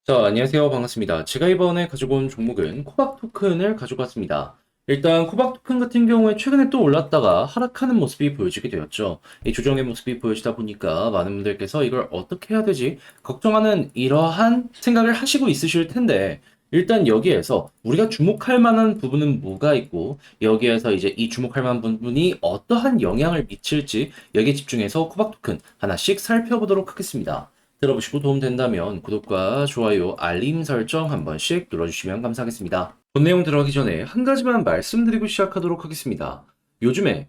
자, 안녕하세요. 반갑습니다. 제가 이번에 가지고 온 종목은 코박 토큰을 가지고 왔습니다. 일단 코박 토큰 같은 경우에 최근에 또 올랐다가 하락하는 모습이 보여지게 되었죠. 이 조정의 모습이 보여지다 보니까 많은 분들께서 이걸 어떻게 해야 되지? 걱정하는 이러한 생각을 하시고 있으실 텐데, 일단 여기에서 우리가 주목할 만한 부분은 뭐가 있고, 여기에서 이제 이 주목할 만한 부분이 어떠한 영향을 미칠지 여기에 집중해서 코박 토큰 하나씩 살펴보도록 하겠습니다. 들어보시고 도움된다면 구독과 좋아요, 알림 설정 한 번씩 눌러주시면 감사하겠습니다. 본 내용 들어가기 전에 한 가지만 말씀드리고 시작하도록 하겠습니다. 요즘에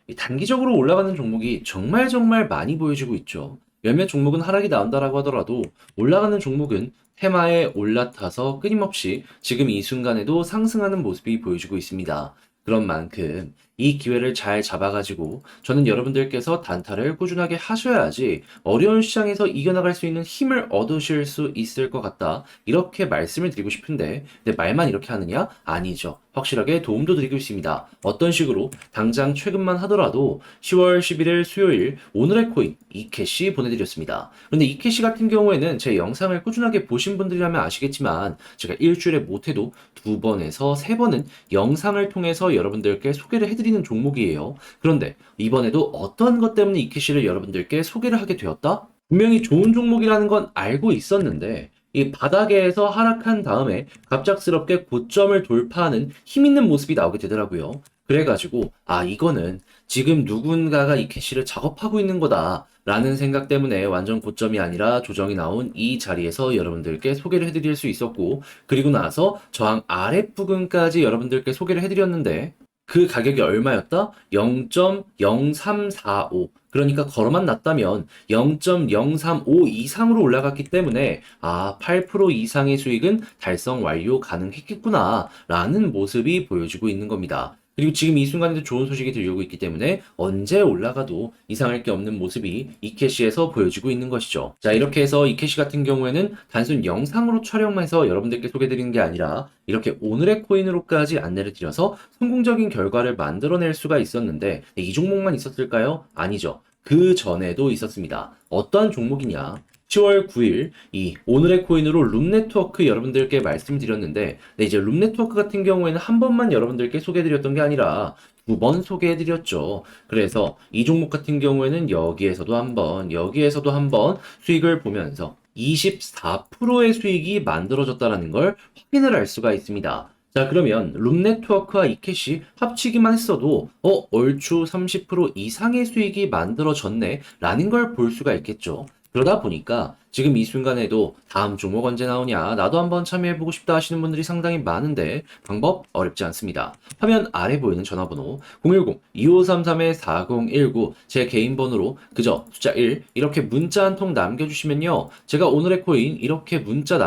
이 단기적으로 올라가는 종목이 정말 많이 보여지고 있죠. 몇몇 종목은 하락이 나온다라고 하더라도 올라가는 종목은 테마에 올라타서 끊임없이 지금 이 순간에도 상승하는 모습이 보여지고 있습니다. 그런 만큼 이 기회를 잘 잡아가지고 저는 여러분들께서 단타를 꾸준하게 하셔야지 어려운 시장에서 이겨나갈 수 있는 힘을 얻으실 수 있을 것 같다. 이렇게 말씀을 드리고 싶은데, 근데 말만 이렇게 하느냐? 아니죠. 확실하게 도움도 드리고 있습니다. 어떤 식으로? 당장 최근만 하더라도 10월 11일 수요일 오늘의 코인 이캐시 보내드렸습니다. 그런데 이캐시 같은 경우에는 제 영상을 꾸준하게 보신 분들이라면 아시겠지만 제가 일주일에 못해도 2번에서 3번은 영상을 통해서 여러분들께 소개를 해드리는 종목이에요. 그런데 이번에도 어떤 것 때문에 이캐시를 여러분들께 소개를 하게 되었다? 분명히 좋은 종목이라는 건 알고 있었는데 이 바닥에서 하락한 다음에 갑작스럽게 고점을 돌파하는 힘 있는 모습이 나오게 되더라고요. 그래가지고 이거는 지금 누군가가 이 캐시를 작업하고 있는 거다 라는 생각 때문에 완전 고점이 아니라 조정이 나온 이 자리에서 여러분들께 소개를 해드릴 수 있었고, 그리고 나서 저항 아랫부분까지 여러분들께 소개를 해드렸는데 그 가격이 얼마였다? 0.0345. 그러니까 걸어만 놨다면 0.035 이상으로 올라갔기 때문에 8% 이상의 수익은 달성 완료 가능했겠구나 라는 모습이 보여지고 있는 겁니다. 그리고 지금 이 순간에도 좋은 소식이 들려오고 있기 때문에 언제 올라가도 이상할 게 없는 모습이 이캐시에서 보여지고 있는 것이죠. 자, 이렇게 해서 이캐시 같은 경우에는 단순 영상으로 촬영만 해서 여러분들께 소개드리는 게 아니라 이렇게 오늘의 코인으로까지 안내를 드려서 성공적인 결과를 만들어낼 수가 있었는데, 이 종목만 있었을까요? 아니죠. 그 전에도 있었습니다. 어떠한 종목이냐? 10월 9일 이 오늘의 코인으로 룸네트워크 여러분들께 말씀드렸는데, 이제 룸네트워크 같은 경우에는 한 번만 여러분들께 소개해드렸던 게 아니라 2번 소개해드렸죠. 그래서 이 종목 같은 경우에는 여기에서도 한 번, 여기에서도 한 번 수익을 보면서 24%의 수익이 만들어졌다는 걸 확인을 할 수가 있습니다. 자, 그러면 룸네트워크와 이캐시 합치기만 했어도 얼추 30% 이상의 수익이 만들어졌네 라는 걸 볼 수가 있겠죠. 그러다 보니까 지금 이 순간에도 다음 종목 언제 나오냐, 나도 한번 참여해보고 싶다 하시는 분들이 상당히 많은데 방법 어렵지 않습니다. 화면 아래 보이는 전화번호 010-2533-4019 제 개인 번호로 그저 숫자 1 이렇게 문자 한 통 남겨주시면요, 제가 오늘의 코인 이렇게 문자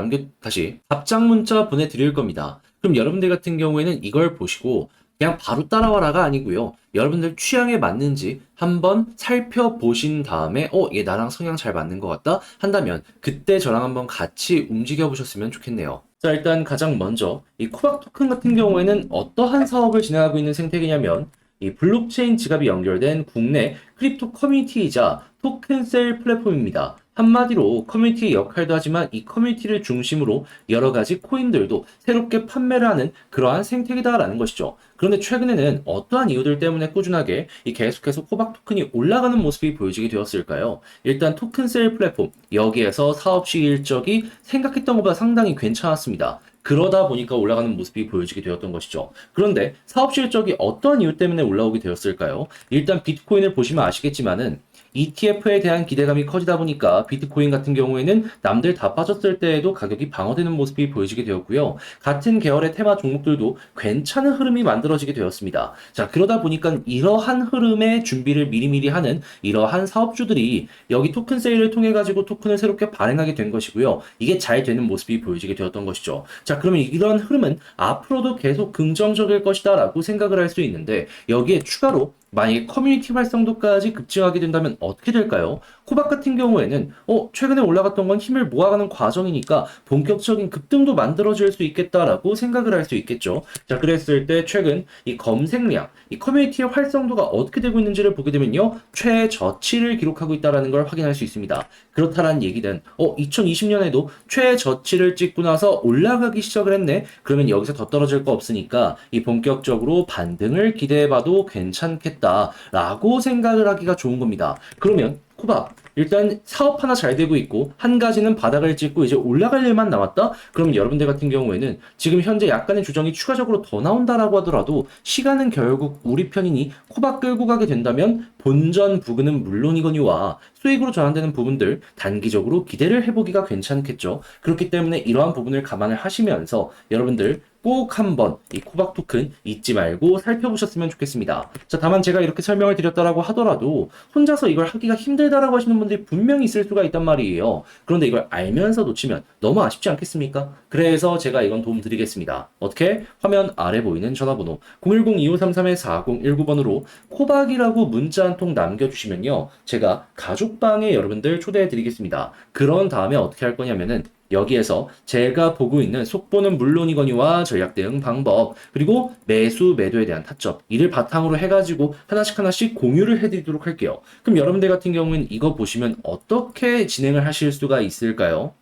다시 답장 문자 보내드릴 겁니다. 그럼 여러분들 같은 경우에는 이걸 보시고 그냥 바로 따라와라가 아니고요, 여러분들 취향에 맞는지 한번 살펴보신 다음에 얘 나랑 성향 잘 맞는 것 같다 한다면 그때 저랑 한번 같이 움직여 보셨으면 좋겠네요. 자, 일단 가장 먼저 이 코박 토큰 같은 경우에는 어떠한 사업을 진행하고 있는 생태계냐면, 이 블록체인 지갑이 연결된 국내 크립토 커뮤니티이자 토큰 셀 플랫폼입니다. 한마디로 커뮤니티의 역할도 하지만 이 커뮤니티를 중심으로 여러 가지 코인들도 새롭게 판매를 하는 그러한 생태계다라는 것이죠. 그런데 최근에는 어떠한 이유들 때문에 꾸준하게 이 계속해서 코박 토큰이 올라가는 모습이 보여지게 되었을까요? 일단 토큰 셀 플랫폼, 여기에서 사업 시기 일정이 생각했던 것보다 상당히 괜찮았습니다. 그러다 보니까 올라가는 모습이 보여지게 되었던 것이죠. 그런데 사업 실적이 어떤 이유 때문에 올라오게 되었을까요? 일단 비트코인을 보시면 아시겠지만은 ETF에 대한 기대감이 커지다 보니까 비트코인 같은 경우에는 남들 다 빠졌을 때에도 가격이 방어되는 모습이 보여지게 되었고요. 같은 계열의 테마 종목들도 괜찮은 흐름이 만들어지게 되었습니다. 자, 그러다 보니까 이러한 흐름의 준비를 미리미리 하는 이러한 사업주들이 여기 토큰 세일을 통해 가지고 토큰을 새롭게 발행하게 된 것이고요. 이게 잘 되는 모습이 보여지게 되었던 것이죠. 자, 그러면 이런 흐름은 앞으로도 계속 긍정적일 것이다 라고 생각을 할 수 있는데, 여기에 추가로 만약에 커뮤니티 활성도까지 급증하게 된다면 어떻게 될까요? 코박 같은 경우에는 최근에 올라갔던 건 힘을 모아가는 과정이니까 본격적인 급등도 만들어질 수 있겠다라고 생각을 할 수 있겠죠. 자, 그랬을 때 최근 이 검색량, 이 커뮤니티의 활성도가 어떻게 되고 있는지를 보게 되면요. 최저치를 기록하고 있다는 걸 확인할 수 있습니다. 그렇다는 얘기는 2020년에도 최저치를 찍고 나서 올라가기 시작을 했네. 그러면 여기서 더 떨어질 거 없으니까 이 본격적으로 반등을 기대해봐도 괜찮겠다라고 생각을 하기가 좋은 겁니다. 그러면 코박 일단 사업 하나 잘 되고 있고 한 가지는 바닥을 찍고 이제 올라갈 일만 남았다? 그럼 여러분들 같은 경우에는 지금 현재 약간의 조정이 추가적으로 더 나온다라고 하더라도 시간은 결국 우리 편이니 코박 끌고 가게 된다면 본전 부근은 물론이거니와 수익으로 전환되는 부분들 단기적으로 기대를 해보기가 괜찮겠죠. 그렇기 때문에 이러한 부분을 감안을 하시면서 여러분들 꼭 한번 이 코박 토큰 잊지 말고 살펴보셨으면 좋겠습니다. 자, 다만 제가 이렇게 설명을 드렸다라고 하더라도 혼자서 이걸 하기가 힘들다라고 하시는 분들이 분명히 있을 수가 있단 말이에요. 그런데 이걸 알면서 놓치면 너무 아쉽지 않겠습니까? 그래서 제가 이건 도움 드리겠습니다. 어떻게? 화면 아래 보이는 전화번호 010-2533-4019번으로 코박이라고 문자 한 통 남겨주시면요. 제가 가족방에 여러분들 초대해 드리겠습니다. 그런 다음에 어떻게 할 거냐면은 여기에서 제가 보고 있는 속보는 물론이거니와 전략 대응 방법, 그리고 매수, 매도에 대한 타점, 이를 바탕으로 해가지고 하나씩 공유를 해드리도록 할게요. 그럼 여러분들 같은 경우는 이거 보시면 어떻게 진행을 하실 수가 있을까요?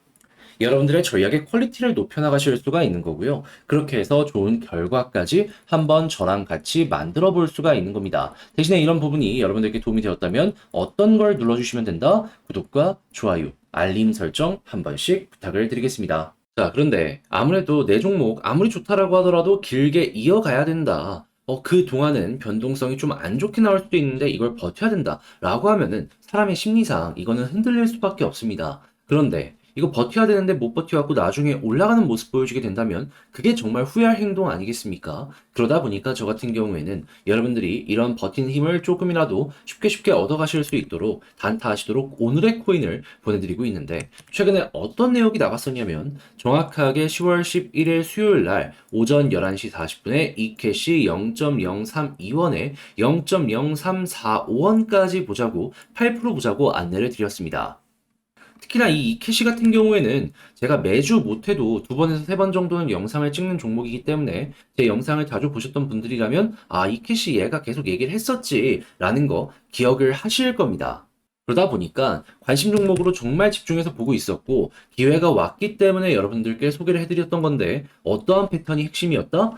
여러분들의 전략의 퀄리티를 높여나가실 수가 있는 거고요. 그렇게 해서 좋은 결과까지 한번 저랑 같이 만들어 볼 수가 있는 겁니다. 대신에 이런 부분이 여러분들께 도움이 되었다면 어떤 걸 눌러주시면 된다? 구독과 좋아요, 알림 설정 한 번씩 부탁을 드리겠습니다. 자, 그런데 아무래도 내 종목 아무리 좋다라고 하더라도 길게 이어가야 된다. 그 동안은 변동성이 좀 안 좋게 나올 수도 있는데 이걸 버텨야 된다. 라고 하면은 사람의 심리상 이거는 흔들릴 수밖에 없습니다. 그런데 이거 버텨야 되는데 못 버텨갖고 나중에 올라가는 모습 보여주게 된다면 그게 정말 후회할 행동 아니겠습니까? 그러다 보니까 저 같은 경우에는 여러분들이 이런 버티는 힘을 조금이라도 쉽게 얻어가실 수 있도록 단타하시도록 오늘의 코인을 보내드리고 있는데 최근에 어떤 내역이 나갔었냐면 정확하게 10월 11일 수요일 날 오전 11시 40분에 이캐시 0.032원에 0.0345원까지 보자고 8% 보자고 안내를 드렸습니다. 특히나 이 이캐시 같은 경우에는 제가 매주 못해도 2번에서 3번 정도는 영상을 찍는 종목이기 때문에 제 영상을 자주 보셨던 분들이라면 이캐시 얘가 계속 얘기를 했었지 라는 거 기억을 하실 겁니다. 그러다 보니까 관심 종목으로 정말 집중해서 보고 있었고 기회가 왔기 때문에 여러분들께 소개를 해드렸던 건데 어떠한 패턴이 핵심이었다?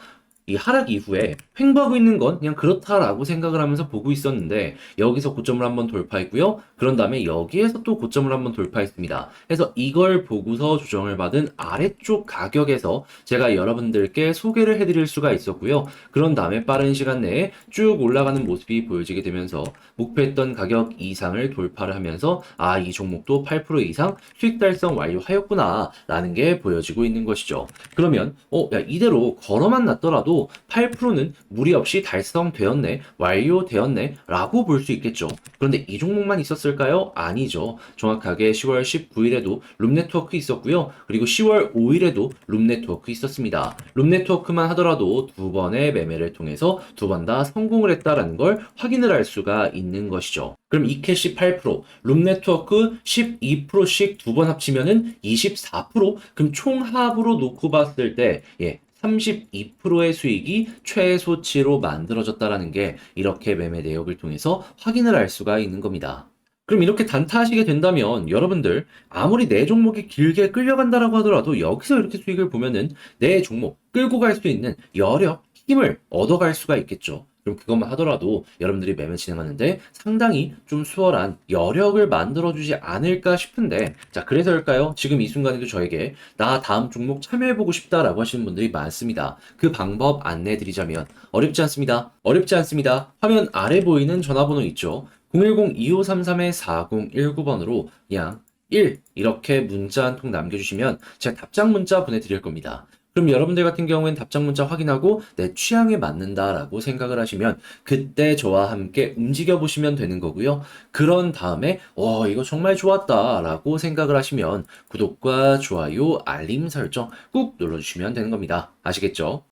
이 하락 이후에 횡보하고 있는 건 그냥 그렇다라고 생각을 하면서 보고 있었는데 여기서 고점을 한번 돌파했고요. 그런 다음에 여기에서 또 고점을 한번 돌파했습니다. 그래서 이걸 보고서 조정을 받은 아래쪽 가격에서 제가 여러분들께 소개를 해드릴 수가 있었고요. 그런 다음에 빠른 시간 내에 쭉 올라가는 모습이 보여지게 되면서 목표했던 가격 이상을 돌파를 하면서 이 종목도 8% 이상 수익 달성 완료하였구나 라는 게 보여지고 있는 것이죠. 그러면 이대로 걸어만 놨더라도 8%는 무리 없이 달성되었네, 완료되었네 라고 볼 수 있겠죠. 그런데 이 종목만 있었을까요? 아니죠. 정확하게 10월 19일에도 룸네트워크 있었고요. 그리고 10월 5일에도 룸네트워크 있었습니다. 룸네트워크만 하더라도 2번의 매매를 통해서 2번 다 성공을 했다라는 걸 확인을 할 수가 있는 것이죠. 그럼 이캐시 8%, 룸네트워크 12%씩 2번 합치면은 24%? 그럼 총합으로 놓고 봤을 때 32%의 수익이 최소치로 만들어졌다라는 게 이렇게 매매 내역을 통해서 확인을 할 수가 있는 겁니다. 그럼 이렇게 단타하시게 된다면 여러분들 아무리 내 종목이 길게 끌려간다라고 하더라도 여기서 이렇게 수익을 보면은 내 종목 끌고 갈 수 있는 여력, 힘을 얻어갈 수가 있겠죠. 그럼 그것만 하더라도 여러분들이 매매 진행하는데 상당히 좀 수월한 여력을 만들어주지 않을까 싶은데 자, 그래서일까요? 지금 이 순간에도 저에게 나 다음 종목 참여해보고 싶다라고 하시는 분들이 많습니다. 그 방법 안내해드리자면 어렵지 않습니다. 어렵지 않습니다. 화면 아래 보이는 전화번호 있죠? 010-2533-4019번으로 그냥 1 이렇게 문자 한 통 남겨주시면 제가 답장 문자 보내드릴 겁니다. 그럼 여러분들 같은 경우엔 답장 문자 확인하고 내 취향에 맞는다라고 생각을 하시면 그때 저와 함께 움직여 보시면 되는 거고요. 그런 다음에 이거 정말 좋았다라고 생각을 하시면 구독과 좋아요, 알림 설정 꾹 눌러주시면 되는 겁니다. 아시겠죠?